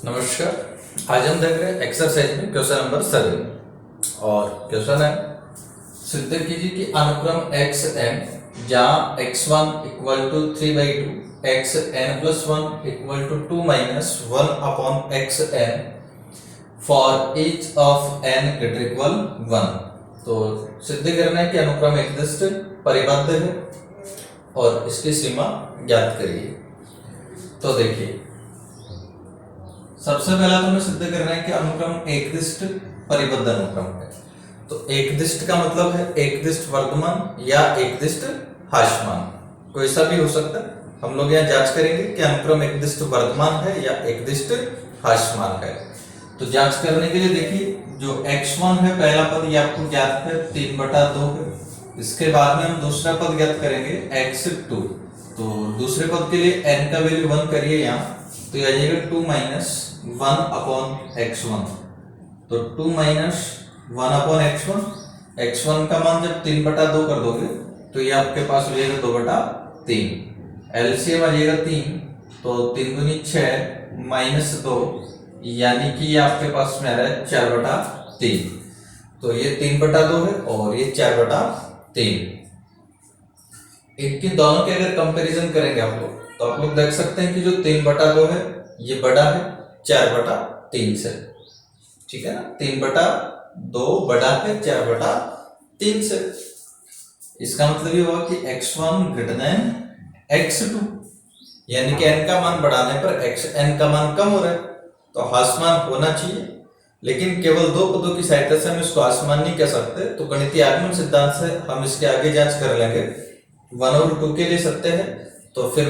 नमस्कार। आज हम देख रहे हैं एक्सरसाइज में क्वेश्चन नंबर 7 और क्वेश्चन है सिद्ध कीजिए कि अनुक्रम एक्स एन जहाँ x1 equal to 3/2 X N plus 1 equal to 2 minus 1 upon X N for each of N greater equal 1। तो सिद्ध करना है कि अनुक्रम एकदिष्ट परिबद्ध है और इसकी सीमा ज्ञात करिए। तो देखिए, सबसे पहला तो हमें सिद्ध करना है कि अनुक्रम एकदिष्ट परिबद्ध अनुक्रम है। तो एकदिष्ट का मतलब है एकदिष्ट वर्धमान या एकदिष्ट ह्रासमान, कोई सा भी हो सकता है। हम लोग यहाँ जांच करेंगे कि अनुक्रम एकदिष्ट वर्धमान है या एकदिष्ट ह्रासमान है। तो जांच करने के लिए देखिए, जो x1 है पहला पद ये आपको ज्ञात है 3/2 है। इसके बाद में हम दूसरा पद ज्ञात करेंगे x2। तो दूसरे पद के लिए n का वैल्यू 1 करिए यहाँ, तो ये आ जाएगा 2 माइनस 1 अपॉन x1। तो 2 माइनस 1 अपॉन x1, x1 का मान जब 3/2 कर दोगे तो ये आपके पास हो जाएगा 2/3। एलसीएम आ जाएगा 3, तो 3 दूनी 6 माइनस 2, यानी कि ये आपके पास में आ रहा है 4/3। तो ये 3/2 है और ये 4/3। इनके दोनों के अगर कंपैरिजन करेंगे आप लोग, तो आप लोग देख सकते हैं कि जो 3/2 है ये बड़ा है 4/3 से। ठीक है ना, 3/2 बड़ा है 4/3 से। इसका मतलब ये हुआ कि x1 ग्रेटर देन x2, यानी कि n का मान बढ़ाने पर xn का मान कम हो रहा है, तो ह्रासमान होना चाहिए। लेकिन केवल दो पदों की सहायता से हम इसको ह्रासमान नहीं कह सकते, तो गणितीय आगमन सिद्धांत से हम इसके आगे जांच कर लेंगे। 1/2 के लिए सत्य है, तो फिर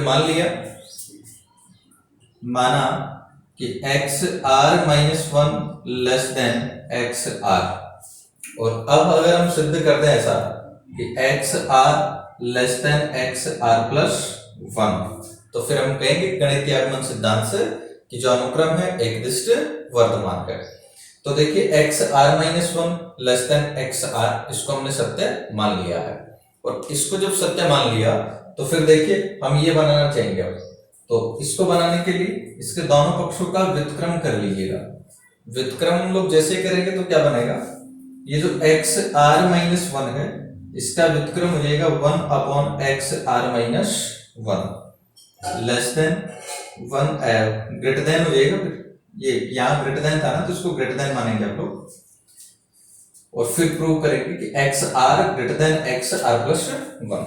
माना कि x r minus 1 less than x r. और अब अगर हम सिद्ध कर दें ऐसा कि x r less than x r plus 1, तो फिर हम कहेंगे गणितीय आगमन सिद्धांत से कि जो अनुक्रम है एकदिष्ट वर्धमान है। तो देखिए, x r minus 1 less than x r, इसको हमने सत्य मान लिया है। और इसको जब सत्य मान लिया तो फिर देखिए हम ये बनाना चाहेंगे अब। तो इसको बनाने के लिए इसके दोनों पक्षों का व्युत्क्रम कर लीजिएगा। व्युत्क्रम हम लोग जैसे करेंगे तो क्या बनेगा, ये जो एक्स आर माइनस 1 है इसका व्युत्क्रम हो जाएगा 1 upon x r minus 1 less than 1 greater than हो जाएगा। ये यहाँ ग्रेटर देन था ना, तो इसको ग्रेटर देन मानेंगे आप लोग। और फिर प्रूव करेंगे कि x r greater than x r plus 1।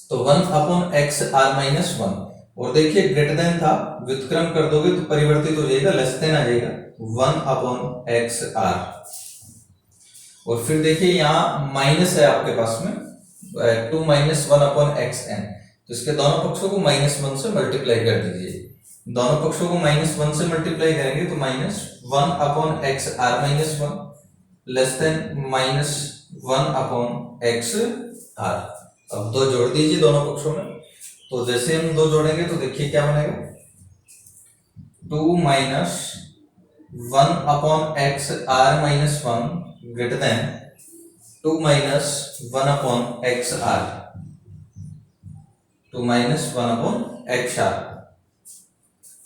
तो 1 अपॉन एक्स आर माइनस 1, और देखिए ग्रेटर देन था, व्युत्क्रम कर दोगे तो परिवर्तित हो जाएगा, लेस देन आ जाएगा 1 अपॉन एक्स आर। और फिर देखिए यहाँ माइनस है आपके पास में 2 माइनस 1 अपॉन एक्स एन, तो इसके दोनों पक्षों को -1 से मल्टीप्लाई कर दीजिए। दोनों पक्षों को -1 से मल्टीप्लाई करेंगे तो -1 upon x r minus 1 less than -1 upon x r. अब 2 जोड़ दीजिए दोनों पक्षों में। तो जैसे हम 2 जोड़ेंगे तो देखिए क्या बनेगा, 2 minus 1 upon x r minus 1 greater than 2 minus 1 upon x r, 2 minus 1 upon x r.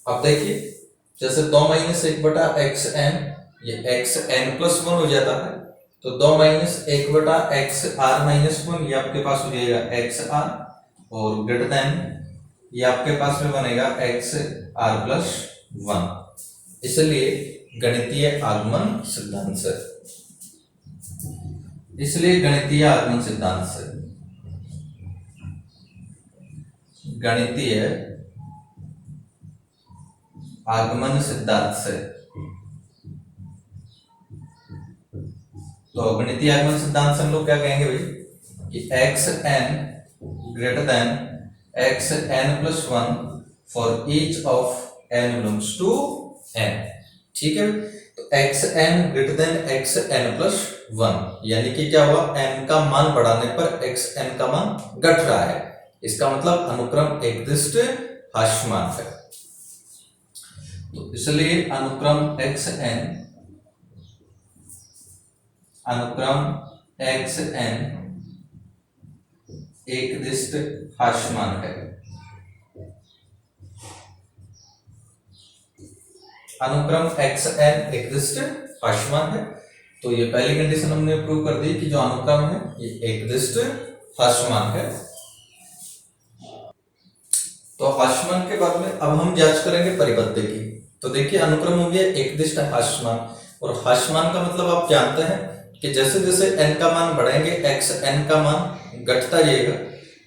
अब देखिए, जैसे 2 माइनस 1 बटा एक्स एन, ये एक्स एन प्लस 1 हो जाता है, तो 2 माइनस 1 बटा एक्स आर माइनस 1, ये आपके पास हो जाएगा एक्स आर, और ग्रेटर देन ये आपके पास में बनेगा एक्स आर प्लस 1। इसलिए गणितीय आगमन सिद्धांत से, इसलिए गणितीय आगमन सिद्धांत से, गणितीय आगमन सिद्धांत से, तो गणितीय आगमन सिद्धांत से हम लोग क्या कहेंगे भाई कि x n greater than x N plus 1 for each of n belongs to n. ठीक है, तो x n greater than x N plus 1, यानी कि क्या हुआ, एन का मान बढ़ाने पर एक्स एन का मान घट रहा है। इसका मतलब अनुक्रम एकदिष्ट ह्रासमान है। तो इसलिए अनुक्रम एक्स एन, अनुक्रम एक्स एन एकदिष्ट ह्रासमान है। अनुक्रम xn एकदिष्ट हास्यमान है। तो ये पहली कंडीशन हमने प्रूव कर दी कि जो अनुक्रम है ये एकदिष्ट हास्यमान है। तो हास्यमान के बाद में अब हम जांच करेंगे परिपत्र की। तो देखिए अनुक्रम हो गया एकदिष्ट हास्यमान, और हास्यमान का मतलब आप जानते हैं कि जैसे जैसे n का मान बढ़ेंगे xn का मान घटता जाएगा।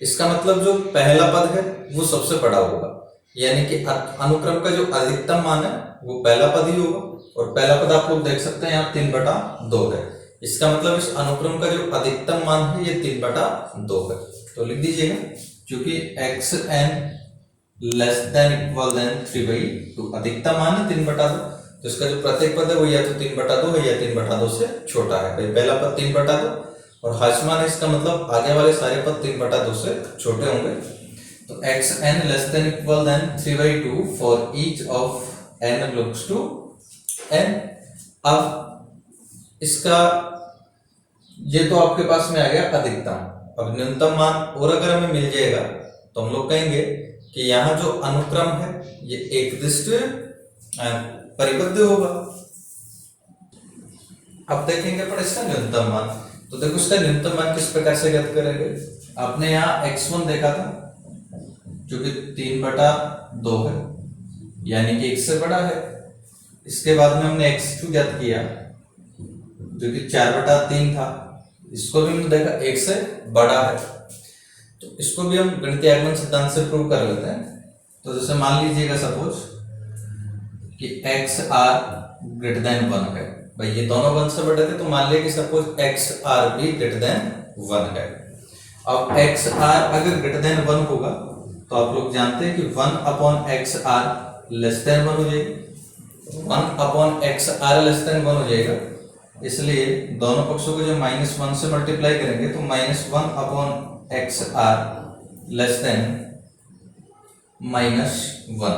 इसका मतलब जो पहला पद है वो सबसे बड़ा होगा, यानी कि अनुक्रम का जो अधिकतम मान है वो पहला पद ही होगा। और पहला पद आप लोग देख सकते हैं यहाँ 3/2 है। इसका मतलब इस अनुक्रम का जो अधिकतम मान है ये 3/2 है। तो लिख दीजिएगा, क्योंकि xn less than equal than 3/2 अधिकतम मान है 3/2, तो इसका जो प्रत्येक पद है वो या तो 3/2 है या 3/2 से छोटा है। भाई पहला पद 3/2 और हास्यमान है, इसका मतलब आगे वाले सारे पद 3/2 से छोटे होंगे। तो xn less than equal than 3/2 for each of n belongs to n। अब इसका ये तो आपके पास में आ गया अधिकतम। अब न्यूनतम मान और अगर हमें मिल जाएगा तो हम लोग कहेंगे कि यहाँ जो अनुक्रम है ये एकदिष्ट परिबद्ध होगा। अब देखेंगे पर इसका न्यूनतम मान। तो देखो इसका न्यूनतम मान किस प्रकार से ज्ञात करेंगे। आपने यहाँ x1 देखा था जो कि 3/2 है, यानी कि 1 से बड़ा है। इसके बाद में हमने x2 ज्ञात किया जो कि 4/3 था, इसको भी हमने देखा 1 से बड़ा है। तो इसको भी हम गणितीय आगमन सिद्धांत से प्रूव कर लेते हैं। तो जैसे मान लीजिएगा सपोज कि x r ग्रेटर देन 1 है। भाई ये दोनों 1 से बड़े थे, तो मान लिया कि सपोज x r भी ग्रेटर देन 1 है। अब x r अगर ग्रेटर देन 1 होगा तो आप लोग जानते हैं कि 1/x r लेस देन 1 हो जाएगा। 1/x r लेस देन 1 हो जाएगा, इसलिए दोनों पक्षों को जब -1 से मल्टीप्लाई करेंगे तो -1/x r लेस देन -1।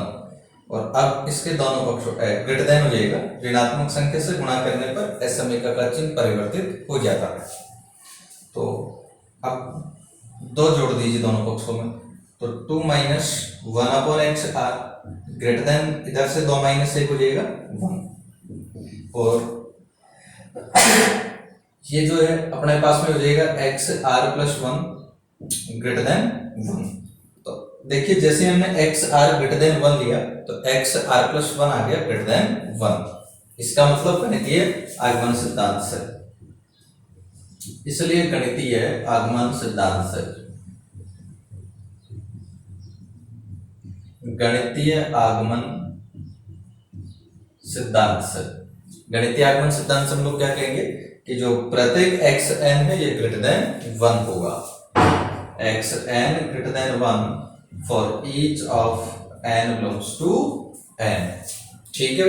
और अब इसके दोनों पक्षों ग्रेटर देन हो जाएगा। ऋणात्मक संख्या से गुणा करने पर इस समीकरण का चिन्ह परिवर्तित हो जाता है। तो अब 2 जोड़ दीजिए दोनों पक्षों में, तो 2 - 1/x r ग्रेटर देन इधर से 2 - 1 हो जाएगा 1। और ये जो है अपने पास में हो जाएगा x r + 1 ग्रेटर देन 1। तो देखिए जैसे हमने x r ग्रेटर देन 1 लिया तो x r + 1 आ गया ग्रेटर देन 1। इसका मतलब गणितीय आगमन सिद्धांत से, इसलिए गणितीय आगमन सिद्धांत से, गणितीय आगमन सिद्धांत से, गणितीय आगमन सिद्धांत से हम लोग क्या कहेंगे कि जो प्रत्येक xn है ये ग्रेटर देन 1 होगा। xn greater than 1 for each of n belongs to n। ठीक है,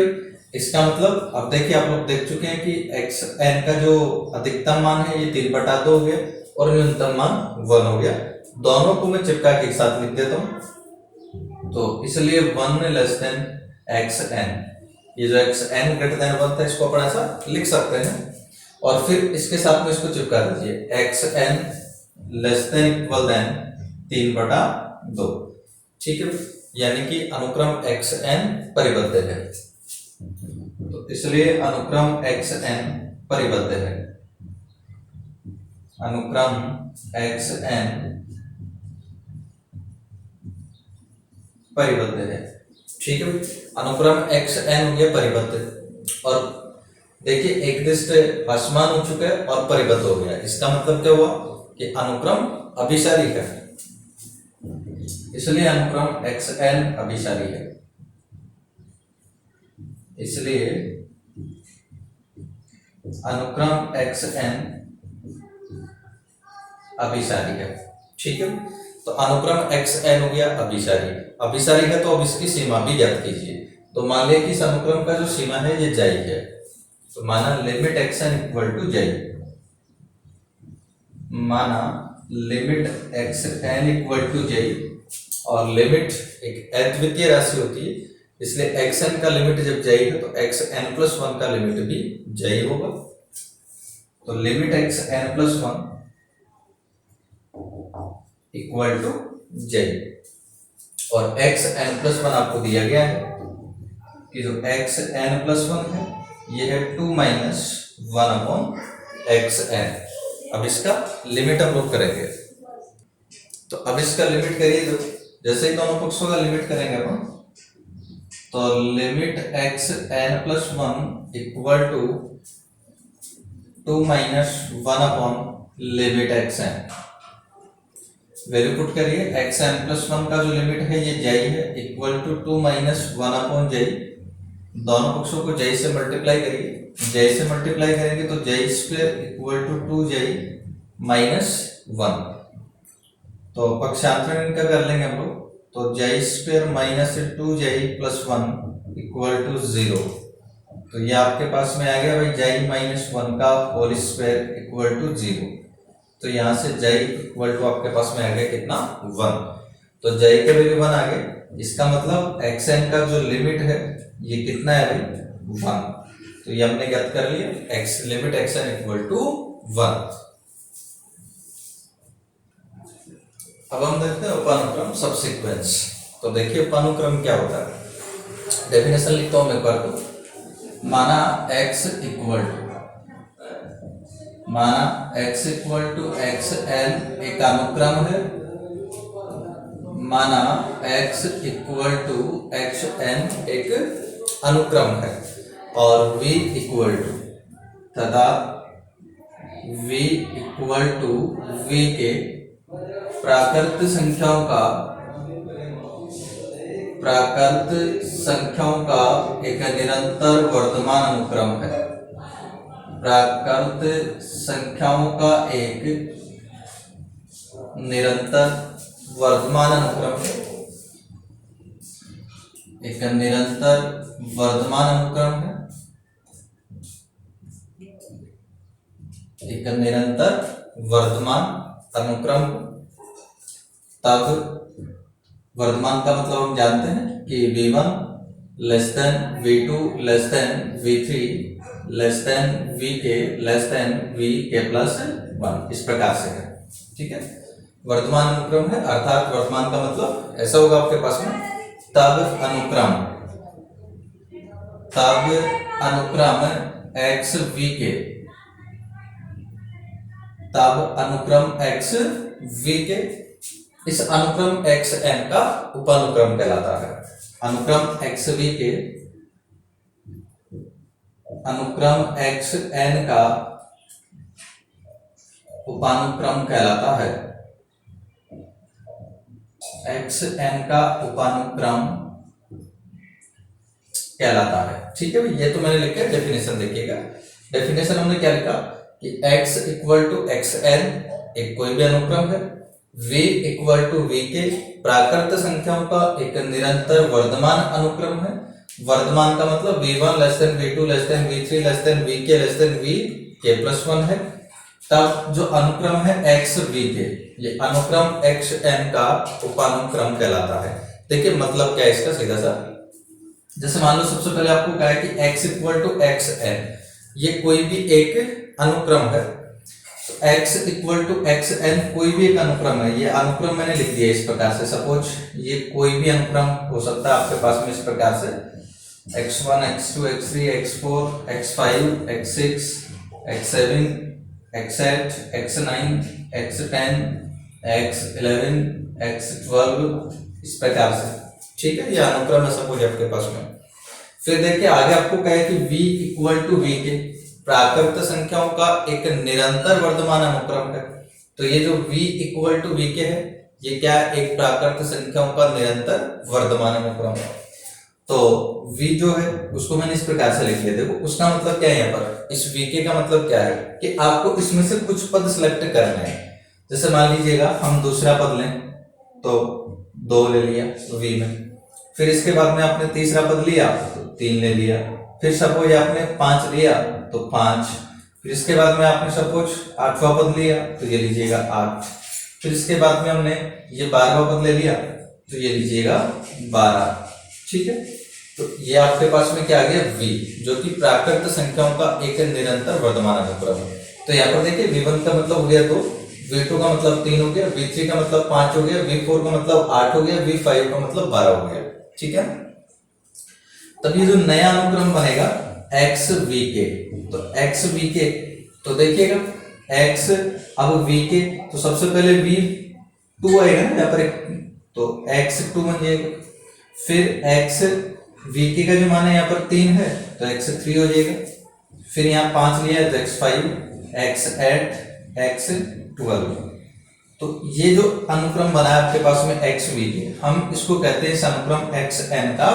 इसका मतलब अब देखिए आप लोग देख चुके हैं कि xn का जो अधिकतम मान है ये 3/2 हो गया और न्यूनतम मान 1 हो गया। दोनों को मैं चिपका के एक साथ लिख देता हूं। तो इसलिए 1 लेस देन xn, ये जो xn ग्रेटर देन 1 था इसको अपन ऐसा लिख सकते हैं। और फिर इसके साथ में इसको चिपका दीजिए xn less than equal than 3/2। ठीक है, यानी कि अनुक्रम xn परिबद्ध है। तो इसलिए अनुक्रम xn परिबद्ध है। अनुक्रम xn परिबद्ध है। ठीक है, अनुक्रम xn हो गया परिबद्ध। और देखिए एकदिष्ट हास्यमान हो चुका है और परिबद्ध हो गया। इसका मतलब क्या हुआ कि अनुक्रम अभिसारी है, इसलिए अनुक्रम xn अभिसारी है। इसलिए अनुक्रम xn अभिसारी है। ठीक है, तो अनुक्रम xn हो गया अभिसारी। अभिसारी है तो अब इसकी सीमा भी ज्ञात कीजिए। तो मान लिया कि इस अनुक्रम का जो सीमा है ये जाई है, तो माना लिमिट xn इक्वल टू जाई, माना limit xn equal to j. और लिमिट एक अद्वितीय राशि होती है, इसलिए xn का लिमिट जब जाई है तो xn + 1 का लिमिट भी जाई होगा। तो limit xn + 1 equal to j, और xn + 1 आपको दिया गया है। कि जो एक्स एन प्लस वन है ये है 2 माइनस 1 अपॉन एक्स एन। अब इसका लिमिट हम लोग करेंगे, तो अब इसका लिमिट करिए। तो जैसे ही दोनों पक्षों का लिमिट करेंगे अपन, तो limit x N plus one equal to 2 minus 1 upon limit x n. Value put करिए, एक्स एन प्लस वन का जो लिमिट है ये जाई है, इक्वल टू 2 माइनस 1 अपॉन जाई। दोनों पक्षों को जाई से मल्टीप्लाई करिए, जाई से मल्टीप्लाई करेंगे तो जाई स्क्वायर इक्वल टू 2 जाई माइनस 1। तो पक्षांतरण इनका कर लेंगे हम लोग, तो जाई स्क्वायर माइनस 2 जाई प्लस 1 इक्वल टू 0। तो ये आपके पास में आ गया भाई जाई माइनस 1 का होल स्क्वायर इक्वल टू 0। तो यहाँ से जाई इक्वल टू आपके पास में आ गया कितना 1। तो जाई के वैल्यू 1 आ गए, इसका मतलब एक्स एन का जो लिमिट है ये कितना है भाई 1। तो ये हमने ज्ञात कर लिया, x limit x n equal to 1। अब हम देखते हैं उपानुक्रम सबसीक्वेंस। तो देखिए उपानुक्रम क्या होता है, डेफिनेशन लिखता हूं मैं एक बार। तो माना x equal to x n एक अनुक्रम है, माना x equal to x n एक अनुक्रम है, और v इक्वल टू तथा v इक्वल टू v के प्राकृत संख्याओं का एक निरंतर वर्धमान अनुक्रम है। प्राकृत संख्याओं का एक निरंतर वर्धमान अनुक्रम है, एक निरंतर वर्धमान अनुक्रम है, एक निरंतर वर्धमान अनुक्रम। तब वर्धमान का मतलब हम जानते हैं कि v1 less than v2 less than v3 less than vk less than vk plus 1, इस प्रकार से है। ठीक है, वर्धमान अनुक्रम है, अर्थात वर्धमान का मतलब ऐसा होगा आपके पास में तब अनुक्रम x vk, तब अनुक्रम x vk इस अनुक्रम एक्स एन का उपानुक्रम कहलाता है। अनुक्रम एक्स वी के अनुक्रम एक्स एन का उपानुक्रम कहलाता है। एक्स एन का उपानुक्रम कहलाता है। ठीक है, ये तो मैंने लिखा है, डेफिनेशन देखिएगा। डेफिनेशन हमने क्या लिखा कि x equal to x n एक कोई भी अनुक्रम है, v इक्वल टू वी के प्राकृत संख्याओं का एक निरंतर वर्धमान अनुक्रम है। वर्धमान का मतलब v1 less than v2 less than v3 less than vk less than vk plus 1 है। तब जो अनुक्रम है x vk, ये अनुक्रम xn का उपानुक्रम कहलाता है। देखिए मतलब क्या है इसका सीधा सा, जैसे मान लो सबसे पहले आपको कहा है कि x इक्वल टू xn, ये कोई भी एक अनुक्रम है। x equal to x n कोई भी एक अनुक्रम है, ये अनुक्रम मैंने लिख दिया इस प्रकार से। सपोज ये कोई भी अनुक्रम हो सकता है आपके पास में इस प्रकार से x1 x2 x3 x4 x5 x6 x7 x8 x9 x10 x11 x12 इस प्रकार से। ठीक है, ये अनुक्रम है सपोज आपके पास में। फिर देखिए आगे आपको कहा है कि v इक्वल टू वी के प्राकृत संख्याओं का एक निरंतर वर्धमान अनुक्रम है। तो ये जो v इक्वल टू वी के है, ये क्या है, एक प्राकृत संख्याओं का निरंतर वर्धमान अनुक्रम है। तो v जो है उसको मैंने इस प्रकार से लिख लिया। देखो उसका मतलब क्या है, यहाँ पर इस vk का मतलब क्या है कि आपको इसमें से कुछ पद सिलेक्ट करना है। जैसे मान लीजिएगा हम दूसरा पद लें तो 2 ले लिया v में, फिर इसके बाद में आपने तीसरा पद लिया तो 3 ले लिया, फिर सपोज आपने 5 लिया तो 5, फिर इसके बाद में आपने सपोज 8वां पद लिया तो ये लीजिएगा 8, फिर इसके बाद में हमने ये 12वां पद ले लिया तो ये लीजिएगा 12। ठीक है, तो ये आपके पास में क्या आ गया v, जो कि प्राकृत संख्याओं का एक निरंतर वर्धमान अनुक्रम है। तो यहाँ पर देखिए v1 का मतलब हो गया 2, v2 का मतलब 3 हो गया, v3 का मतलब 5 हो गया, v4 का मतलब 8 हो गया, v5 का मतलब 12 हो गया। ठीक है, तब ये जो नया अनुक्रम बनेगा एक्स वी के, तो एक्स वी के, तो देखिएगा एक्स, अब वी के, तो सबसे पहले वी टू आएगा ना यहाँ पर, तो एक्स टू बन जाएगा, फिर एक्स वी के का जो मान है यहाँ पर 3 है तो एक्स 3 हो जाएगा, फिर यहाँ 5 लिया है तो एक्स 5, एक्स 8, एक्स 12। तो ये जो अनुक्रम बना है आपके पास में एक्स वी के, हम इसको कहते हैं इस अनुक्रम एक्स एन का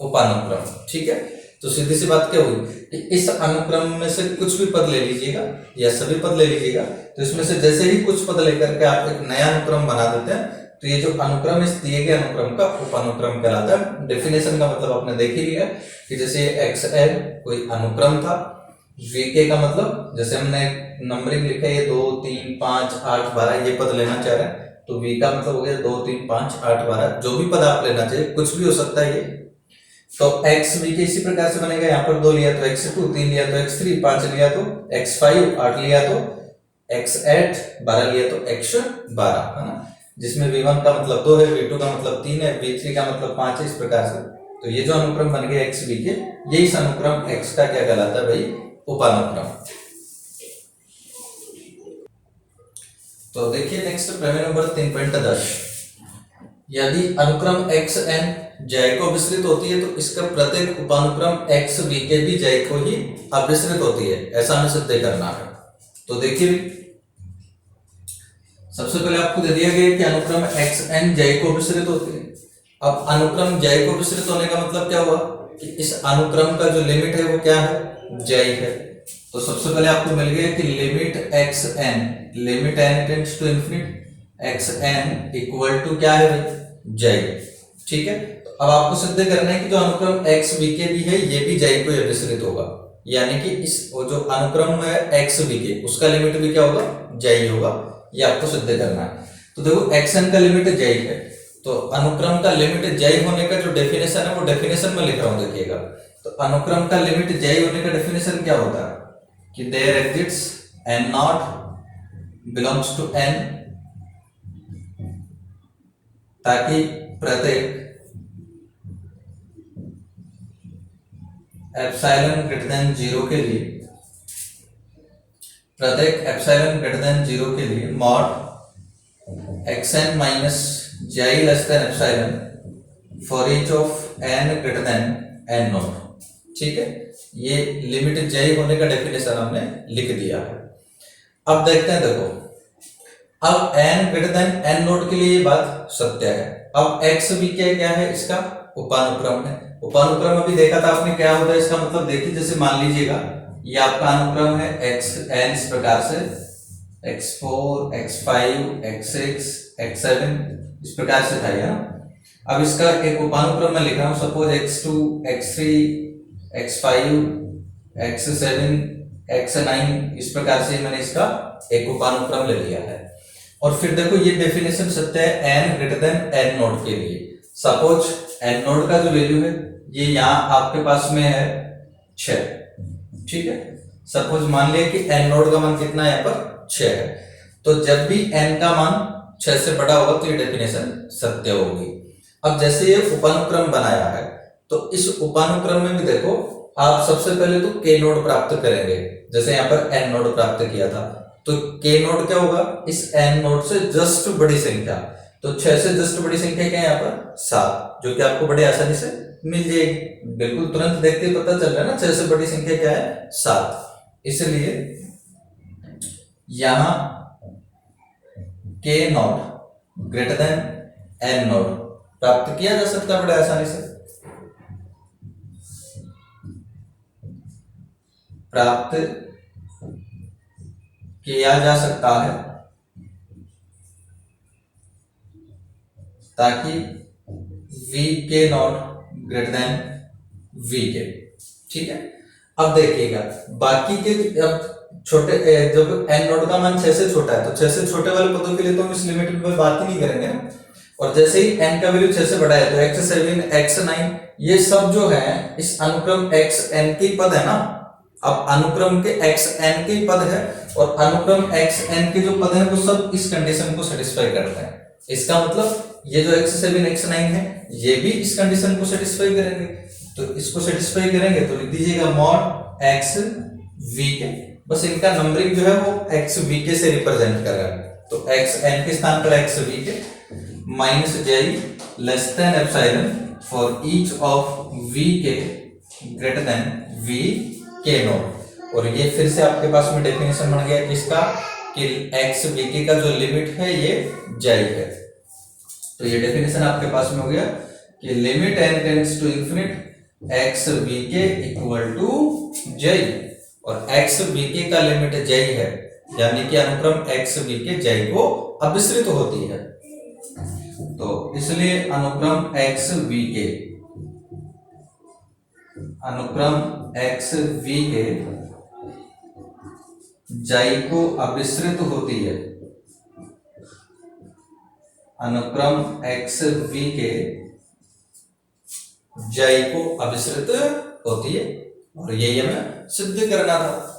उपानुक्रम। ठीक है, तो सीधी सी बात क्या हुई कि इस अनुक्रम में से कुछ भी पद ले लीजिएगा या सभी पद ले लीजिएगा, तो इसमें से जैसे ही कुछ पद लेकर के आप एक नया अनुक्रम बना देते हैं तो ये जो अनुक्रम इस दिए गए अनुक्रम का उपानुक्रम कहलाता है। डेफिनेशन का मतलब आपने देख ही लिया कि जैसे एक्स एन कोई अनुक्रम था, वीके का मतलब जैसे हमने नंबरिंग लिखा है 2 3 5 8 12 ये पद लेना चाह रहे हैं, तो वी का मतलब हो गया 2 3 5 8 12, जो भी पद आप लेना चाहिए कुछ भी हो सकता है ये। तो एक्स वी के इसी प्रकार से बनेगा, यहाँ पर 2 लिया तो एक्स 2, 3 लिया तो एक्स 3, 5 लिया तो एक्स 5, 8 लिया तो एक्स 8, 12 लिया तो एक्स 12, है ना, जिसमें v1 का मतलब 2 है, v2 का मतलब 3 है, v3 का मतलब 5 है, इस प्रकार से। तो ये जो अनुक्रम बन गया एक्स वी के, ये इस अनुक्रम एक्स का क्या कहलाता है भाई, उपानुक्रम। तो देखिए नेक्स्ट प्रमेय नंबर 3.10, यदि अनुक्रम एक्स एन जय को विस्तृत होती है तो इसका प्रत्येक उपानुक्रम एक्स वी के भी जय को ही अविस्तृत होती है, ऐसा हमें सिद्ध करना है। तो देखिए सबसे पहले आपको दे दिया गया कि अनुक्रम एक्स एन जय को विस्तृत होती है। अब अनुक्रम जय को विस्तृत होने का मतलब क्या हुआ कि इस अनुक्रम का जो लिमिट है वो क्या है, जय है। तो सबसे पहले आपको मिल गया कि limit x n, limit n tends to infinite x n equal to क्या है, जय। ठीक है, तो अब आपको सिद्ध करना है कि जो अनुक्रम एक्स वी के भी है ये भी जय को विस्तृत होगा, यानी कि इस वो जो अनुक्रम है एक्स वी के उसका लिमिट भी क्या होगा, जय होगा, ये आपको सिद्ध करना है। तो देखो एक्स एन का लिमिट जय है, तो अनुक्रम का लिमिट जय होने का जो डेफिनेशन है वो डेफिनेशन में लिख रहा हूं, देखिएगा। तो अनुक्रम का लिमिट जय होने का डेफिनेशन क्या होता है कि there exists n naught belongs to n, ताकि प्रत्येक एप्सिलॉन ग्रेटर देन 0 के लिए, प्रत्येक एप्सिलॉन ग्रेटर देन 0 के लिए mod x n minus j less than epsilon for each of n greater than n naught. ठीक है, ये लिमिट j होने का डेफिनेशन हमने लिख दिया है। अब देखते हैं, देखो अब n greater than n not के लिए ये बात सत्य है। अब x भी क्या है, इसका उपानुक्रम है। उपानुक्रम अभी देखा था आपने क्या होता है, इसका मतलब देखिए जैसे मान लीजिएगा ये आपका अनुक्रम है एक्स एन, इस प्रकार से x4, x5, x6, x7 इस प्रकार से था ना। अब इसका एक उपानुक्रम मैं लिख रहा हूं, suppose x2, x3, x5, x7, x9 इस प्रकार से मैंने इसका एक उपानुक्रम ले लिया है। और फिर देखो ये डेफिनेशन सत्य है n greater than n node के लिए। सपोज n नोड का जो वैल्यू है ये यहाँ आपके पास में है 6, ठीक है। सपोज मान लिया कि n नोड का मान कितना है, यहाँ पर 6 है, तो जब भी n का मान 6 से बड़ा होगा तो ये डेफिनेशन सत्य होगी। अब जैसे ये उपानुक्रम बनाया है तो इस उपानुक्रम में भी देखो आप सबसे पहले तो k नोड प्राप्त करेंगे, जैसे यहाँ पर n नोड प्राप्त किया था, तो k नोड क्या होगा, इस n नोड से जस्ट बड़ी संख्या, तो 6 से जस्ट बड़ी संख्या क्या है यहाँ पर 7, जो कि आपको बड़े आसानी से मिल जाएगी। बिल्कुल तुरंत देखते ही पता चल रहा है ना 6 से बड़ी संख्या क्या है 7, इसलिए यहां k not greater than n not प्राप्त किया जा सकता है बड़े आसानी से, प्राप्त किया जा सकता है, ताकि v के नॉट ग्रेटर देन v के। ठीक है, अब देखिएगा बाकी के, अब छोटे जब n नोड का मान 6 से छोटा है तो 6 से छोटे वाले पदों के लिए तो हम इस लिमिट पे बात ही नहीं करेंगे ना, और जैसे ही n का वैल्यू 6 से बड़ा है तो x7, x9 ये सब जो है इस अनुक्रम xn के पद है ना। अब अनुक्रम के xn के पद है और अनुक्रम xn के जो पद है वो सब इस कंडीशन को सेटिस्फाई करते हैं। इसका मतलब ये जो x7, x9 है ये भी इस कंडीशन को सेटिस्फाई करेंगे। तो इसको सेटिस्फाई करेंगे तो लिख दीजिएगा मॉड एक्स वी के, बस इनका नंबरिंग जो है वो एक्स वी के से रिप्रेजेंट कर रहा है, तो एक्स एन के स्थान पर x v k minus j less than epsilon for each of v k greater than v k naught. और ये फिर से आपके पास में डेफिनेशन बन गया किसका, कि एक्स वी के का जो लिमिट है ये जाई है। तो ये डेफिनेशन आपके पास में हो गया कि limit n tends to infinite x v k equal to j, और एक्स वी के का लिमिट जाई है, यानी कि अनुक्रम एक्स वी के जाई को अभिसरित होती है। तो इसलिए अनुक्रम एक्स वी के, अनुक्रम एक्स वी के जाई को अभिसरित होती है, अनुक्रम एक्स वी के जाई को अभिसरित होती है, और यही हमें सिद्ध करना था।